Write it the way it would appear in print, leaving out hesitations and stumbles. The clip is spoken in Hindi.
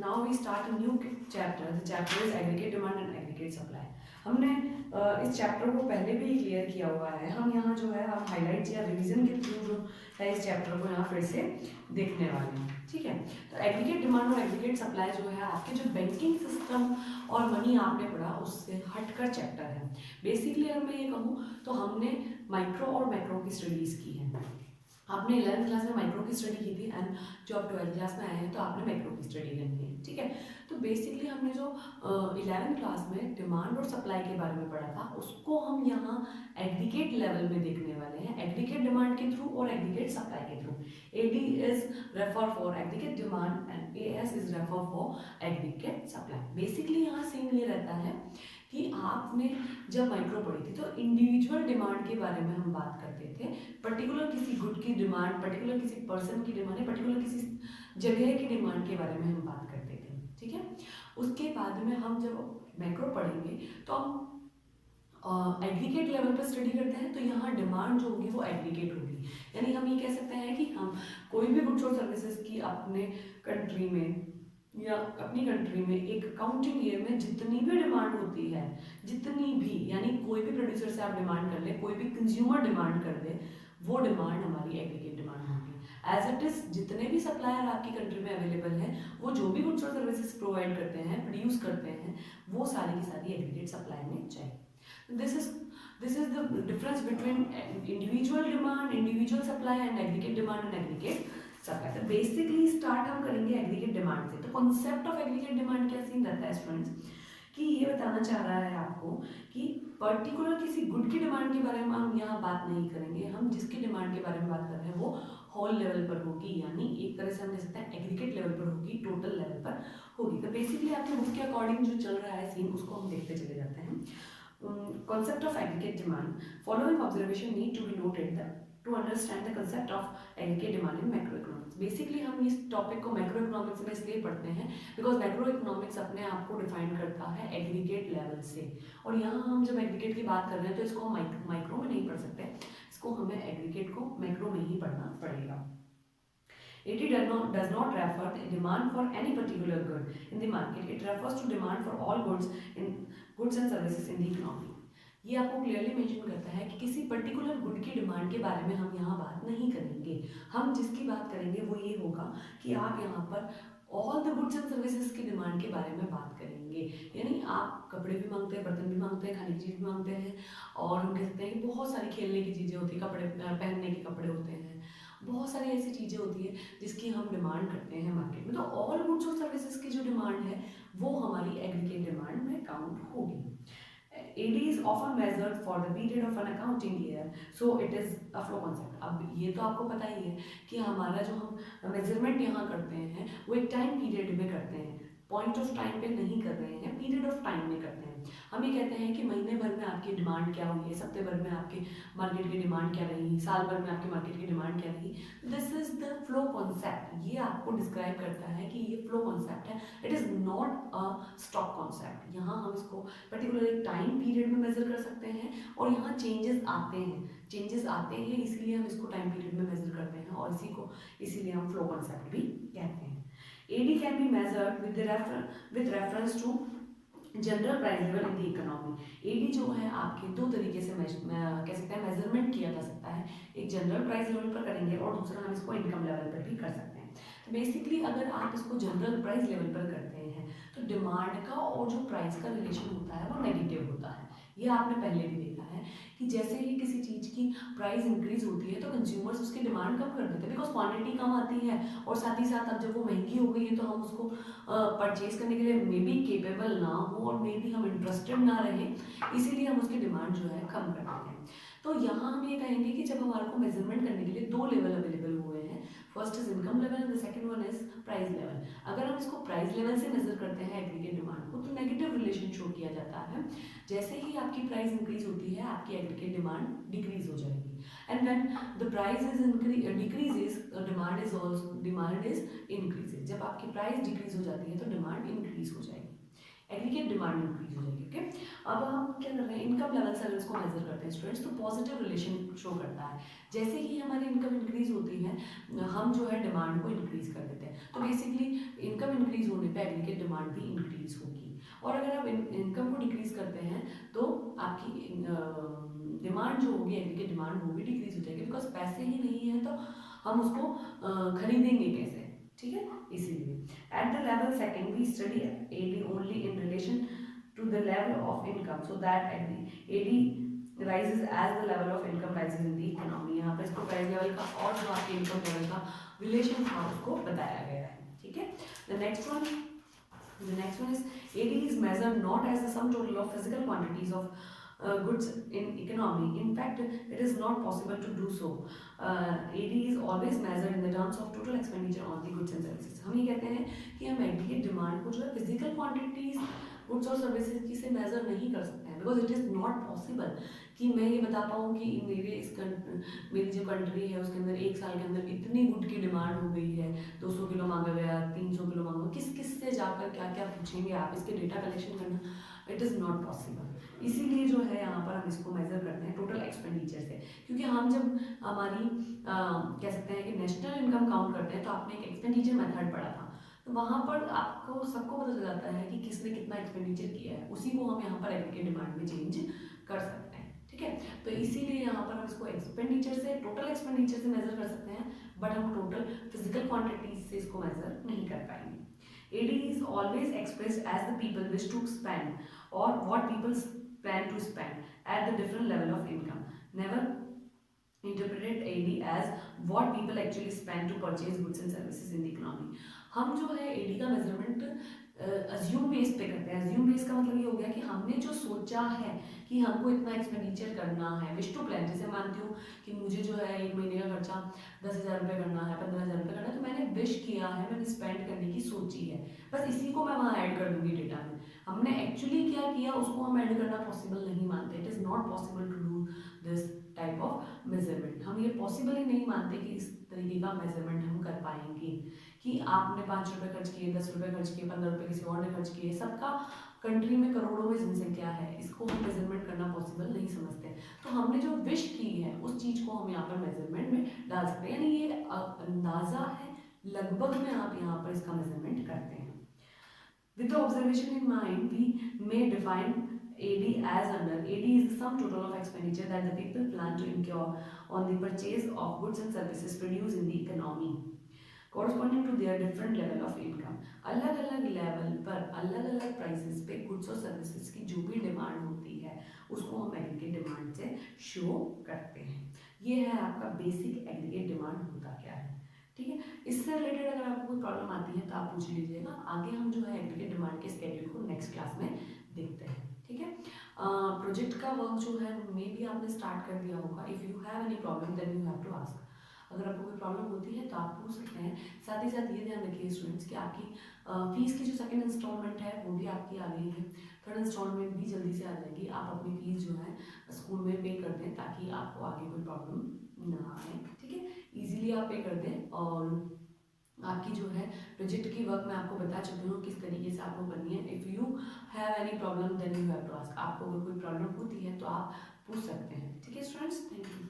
now we start a new chapter. The chapter is aggregate demand and aggregate supply. हमने इस चैप्टर को पहले भी क्लियर किया हुआ है. हम यहाँ जो है आप हाईलाइट या रिवीजन के थ्रू जो है इस चैप्टर को यहाँ फिर से देखने वाले हैं. ठीक है. तो एग्रीगेट डिमांड और एग्रीगेट सप्लाई जो है आपके जो बैंकिंग सिस्टम और मनी आपने पढ़ा उससे हटकर चैप्टर है. बेसिकली अगर मैं ये कहूँ तो हमने माइक्रो और मैक्रो की स्टडीज़ की है. आपने 11th क्लास में माइक्रो की स्टडी की थी एंड जो आप 12th क्लास में आए हैं तो आपने मैक्रो की स्टडी करनी है. ठीक है. तो बेसिकली हमने जो 11th क्लास में डिमांड और सप्लाई के बारे में पढ़ा था उसको हम यहाँ एग्रीगेट लेवल में देखने वाले हैं, एग्रीगेट डिमांड के थ्रू और एग्रीगेट सप्लाई के through. AD is refer for aggregate demand and AS is refer for aggregate supply. Basically यहाँ सीन ये रहता है कि आपने जब माइक्रो पढ़ी थी तो इंडिविजुअल डिमांड के बारे में हम बात करते थे. पर्टिकुलर किसी गुड की डिमांड, पर्टिकुलर किसी पर्सन की डिमांड, पर्टिकुलर किसी जगह की डिमांड के बारे में हम बात करते थे. ठीक है. उसके बाद में हम जब मैक्रो पढ़ेंगे तो हम एग्रीगेट लेवल पर स्टडी करते हैं तो यहाँ डिमांड जो होगी वो एग्रीगेट होगी. यानी हम ये कह सकते हैं कि हम कोई भी गुड्स और सर्विसेज की अपने कंट्री में या अपनी कंट्री में एक अकाउंटिंग ईयर में जितनी भी डिमांड होती है, जितनी भी, यानी कोई भी प्रोड्यूसर से आप डिमांड कर ले, कोई भी कंज्यूमर डिमांड कर दे, वो डिमांड हमारी एग्रीगेट डिमांड होगी. एज इट इज जितने भी सप्लायर आपकी कंट्री में अवेलेबल हैं वो जो भी गुड्स और सर्विसेज प्रोवाइड करते हैं, प्रोड्यूस करते हैं, वो सारी की सारी एग्रीगेट सप्लाई में चाहिए. This is the difference between individual demand, individual supply and aggregate demand and aggregate supply. तो बेसिकली स्टार्ट हम करेंगे एग्रीगेट डिमांड से. तो कॉन्सेप्ट ऑफ एग्रीगेट डिमांड क्या सीन रहता है स्टूडेंट्स कि ये बताना चाह रहा है आपको कि पर्टिकुलर किसी गुड की डिमांड के बारे में हम यहाँ बात नहीं करेंगे. हम जिसकी डिमांड के बारे में बात कर रहे हैं वो होल लेवल पर होगी, यानी एक तरह से हम कह सकते हैं एग्रीगेट लेवल पर होगी, टोटल लेवल पर होगी. तो बेसिकली आपके बुक के अकॉर्डिंग जो चल रहा है सीन उसको हम देखते चले जाते हैं. Concept of aggregate demand. Following observation need to be noted to understand the concept of aggregate demand in macroeconomics. Basically हम इस टॉपिक को macroeconomics में इसलिए पढ़ते हैं because macroeconomics अपने आप को डिफाइन करता है एग्रीगेट लेवल से. और यहाँ हम जब एग्रीगेट की बात कर रहे हैं तो इसको हम माइक्रो में नहीं पढ़ सकते, इसको हमें एग्रीगेट को मैक्रो में ही पढ़ना पड़ेगा. AD does not refer to demand for any particular good in the market. It refers to demand for all goods and services in the economy. ये आपको क्लियरली मेंशन करता है कि किसी पर्टिकुलर गुड की डिमांड के बारे में हम यहाँ बात नहीं करेंगे. हम जिसकी बात करेंगे वो ये होगा कि आप यहाँ पर all the goods and services की डिमांड के बारे में बात करेंगे. यानी आप कपड़े भी मांगते हैं, बर्तन भी मांगते हैं, खाने की चीज़ भी मांगते हैं, और हम कह सकते हैं कि बहुत सारी खेलने की चीज़ें होती हैं, कपड़े पहनने के कपड़े होते हैं, बहुत सारी ऐसी चीज़ें होती है जिसकी हम डिमांड करते हैं मार्केट में. तो ऑल गुड्स और सर्विसेज की जो डिमांड है वो हमारी एग्रीगेट डिमांड में काउंट होगी. AD is often measured for the period of an accounting year, so it is a flow concept. अब ये तो आपको पता ही है कि हमारा जो हम मेजरमेंट यहाँ करते हैं वो एक टाइम पीरियड में करते हैं, पॉइंट ऑफ टाइम पे नहीं कर रहे हैं, पीरियड ऑफ टाइम में करते हैं. हम ये कहते हैं कि महीने भर में आपकी डिमांड क्या हुई है, सप्ताह भर में आपकी मार्केट की डिमांड क्या रही, साल भर में आपकी मार्केट की डिमांड क्या रही. This is the flow concept. ये आपको डिस्क्राइब करता है कि ये फ्लो कॉन्सेप्ट है. It is not a stock concept. यहाँ हम इसको पर्टिकुलर एक टाइम पीरियड में मेजर कर सकते हैं और यहाँ चेंजेस आते हैं इसीलिए हम इसको टाइम पीरियड में मेजर करते हैं और इसीलिए हम फ्लो कॉन्सेप्ट भी कहते हैं. AD can be measured with reference to general price level in the economy. AD जो है आपके दो तरीके से कह सकते हैं मेजरमेंट किया जा सकता है. एक जनरल प्राइस लेवल पर करेंगे और दूसरा हम इसको इनकम लेवल पर भी कर सकते हैं. तो बेसिकली अगर आप इसको जनरल प्राइस लेवल पर करते हैं तो डिमांड का और जो प्राइस का रिलेशन होता है वो नेगेटिव होता है. ये आपने पहले भी देखा है कि जैसे ही किसी चीज़ की प्राइस इंक्रीज होती है तो कंज्यूमर्स उसकी डिमांड कम कर देते हैं बिकॉज क्वांटिटी कम आती है और साथ ही साथ अब जब वो महंगी हो गई है तो हम उसको परचेज करने के लिए मे बी केपेबल ना हो और मे बी हम इंटरेस्टेड ना रहे, इसीलिए हम उसकी डिमांड जो है कम कर देते हैं. तो यहाँ हम ये कहेंगे कि जब हमारे को मेजरमेंट करने के लिए दो लेवल अवेलेबल हुए हैं, first is income level and the second one is price level. अगर हम इसको प्राइस लेवल से मेजर करते हैं एग्रीगेट डिमांड को तो नेगेटिव रिलेशन शो किया जाता है. जैसे ही आपकी प्राइस इंक्रीज होती है आपकी एग्रीगेट डिमांड डिक्रीज हो जाएगी. And when the price is decreases demand is increases. जब आपकी प्राइस डिक्रीज हो जाती है तो डिमांड इंक्रीज हो जाएगी, एग्रीगेट डिमांड इंक्रीज हो जाएगी. ओके. अब हम क्या कर रहे हैं, इनकम लेवल से अगर इसको मेजर करते हैं स्टूडेंट्स, तो पॉजिटिव रिलेशन शो करता है। जैसे ही हमारी इनकम इंक्रीज होती है, हम जो है डिमांड को इंक्रीज कर देते हैं, तो बेसिकली इनकम इंक्रीज होने पे एग्रीगेट डिमांड भी इंक्रीज होगी। और अगर आप इनकम को डिक्रीज करते हैं तो आपकी डिमांड जो होगी, एग्रीगेट डिमांड, वो भी डिक्रीज हो जाएगी, बिकॉज पैसे ही नहीं है तो हम उसको खरीदेंगे कैसे, ठीक है। इसीलिए at the level second we study AD only in relation to the level of income, so that AD rises as the level of income rises in the economy। यहाँ पर इसको प्राइस लेवल का और जो आपके इनकम लेवल का रिलेशन था उसको बताया गया है, ठीक है। The next one is AD is measured not as the sum total of physical quantities of goods in economy. In fact, it is not possible to do so. AD is always measured in the terms of total expenditure on the goods and services। हम ये कहते हैं कि हम एग्रीगेट डिमांड को जो है फिजिकल क्वांटिटीज गुड्स और सर्विसेज की से मेजर नहीं कर सकते हैं, because it is not possible कि मैं ये बता पाऊँ कि मेरी जो कंट्री है उसके अंदर एक साल के अंदर इतनी गुड की डिमांड हो गई है, 200 किलो मांगा गया, 300 किलो मांगा, किस से जाकर क्या क्या पूछेंगे आप, इसके डेटा कलेक्शन करना, इट इज़ नॉट पॉसिबल। इसीलिए जो है यहाँ पर हम इसको मेजर करते हैं टोटल एक्सपेंडिचर से, क्योंकि हम जब हमारी कह सकते हैं कि नेशनल इनकम काउंट करते हैं, तो आपने एक एक्सपेंडिचर मेथड पढ़ा था, तो वहाँ पर आपको सबको पता चल जाता है कि किसने कितना एक्सपेंडिचर किया है, उसी को हम यहाँ पर एग्रीगेट डिमांड में चेंज कर सकते हैं, ठीक है। तो इसीलिए यहाँ पर हम इसको एक्सपेंडिचर से, टोटल एक्सपेंडिचर से मेजर कर सकते हैं, बट हम टोटल फिजिकल क्वांटिटीज से इसको मेजर नहीं कर पाएंगे। AD is always expressed as the people wish to spend or what people plan to spend at the different level of income. Never interpreted AD as what people actually spend to purchase goods and services in the economy। हम जो है AD का मेजरमेंट अज्यूम बेस पे करते हैं। अज्यूम बेस का मतलब ये हो गया कि हमने जो सोचा है कि हमको इतना एक्सपेंडिचर करना है, विश टू प्लान, जैसे मानती हूँ कि मुझे जो है एक महीने का खर्चा 10,000 रुपये करना है, 15,000 रुपये करना है, तो मैंने विश किया है, मैंने स्पेंड करने की सोची है, बस इसी को मैं वहाँ ऐड कर दूंगी डेटा में। हमने एक्चुअली क्या किया उसको हम ऐड करना पॉसिबल नहीं मानते। It is not possible to do this type of measurement. हम ये पॉसिबल ही नहीं मानते कि इस तरीके का मेजरमेंट हम कर पाएंगे कि आपने 5 रुपये खर्च किए, 10 रुपये खर्च किए, 15 रुपये किसी और ने खर्च किए, सबका कंट्री में करोड़ों में जनसंख्या है, इसको हम मेजरमेंट करना पॉसिबल नहीं समझते। तो हमने जो विश की है उस चीज़ को हम यहाँ पर मेजरमेंट में डाल सकते हैं, यानी ये अंदाज़ा है, लगभग में आप यहाँ पर इसका मेजरमेंट करते हैं। With the observation in mind, we may define AD as under: AD is the sum total of expenditure that the people plan to incur on the purchase of goods and services produced in the economy, corresponding to their different level of income। अलग अलग लेवल पर अलग अलग प्राइसेस पे गुड्स और सर्विसेज की जो भी डिमांड होती है उसको हम एग्रीगेट डिमांड से शो करते हैं। ये है आपका बेसिक एग्रीगेट डिमांड होता क्या है, ठीक है। इससे रिलेटेड अगर आपको कोई प्रॉब्लम आती है तो आप पूछ लीजिएगा, आगे हम जो है एग्रीगेट डिमांड के स्केड्यूल को नेक्स्ट क्लास में देखते हैं, ठीक है। प्रोजेक्ट का वर्क जो है मे भी आपने स्टार्ट कर दिया होगा। If you have any problem then you have to ask. अगर आपको कोई प्रॉब्लम होती है तो आप पूछ सकते हैं। साथ ही साथ ये ध्यान रखिए स्टूडेंट्स कि आपकी फीस की जो सेकंड इंस्टॉलमेंट है वो भी आपकी आ गई है, थर्ड इंस्टॉलमेंट भी जल्दी से आ जाएगी। आप अपनी फीस जो है स्कूल में पे कर दें ताकि आपको आगे कोई प्रॉब्लम ना आए, ठीक है। ईजिली आप पे कर दें। और आपकी जो है प्रोजेक्ट की वर्क मैं आपको बता चुकी हूँ किस तरीके से आपको करनी है। If you have any problem then you have to ask. आपको अगर कोई प्रॉब्लम होती है तो आप पूछ सकते हैं, ठीक है स्टूडेंट्स। Thank you.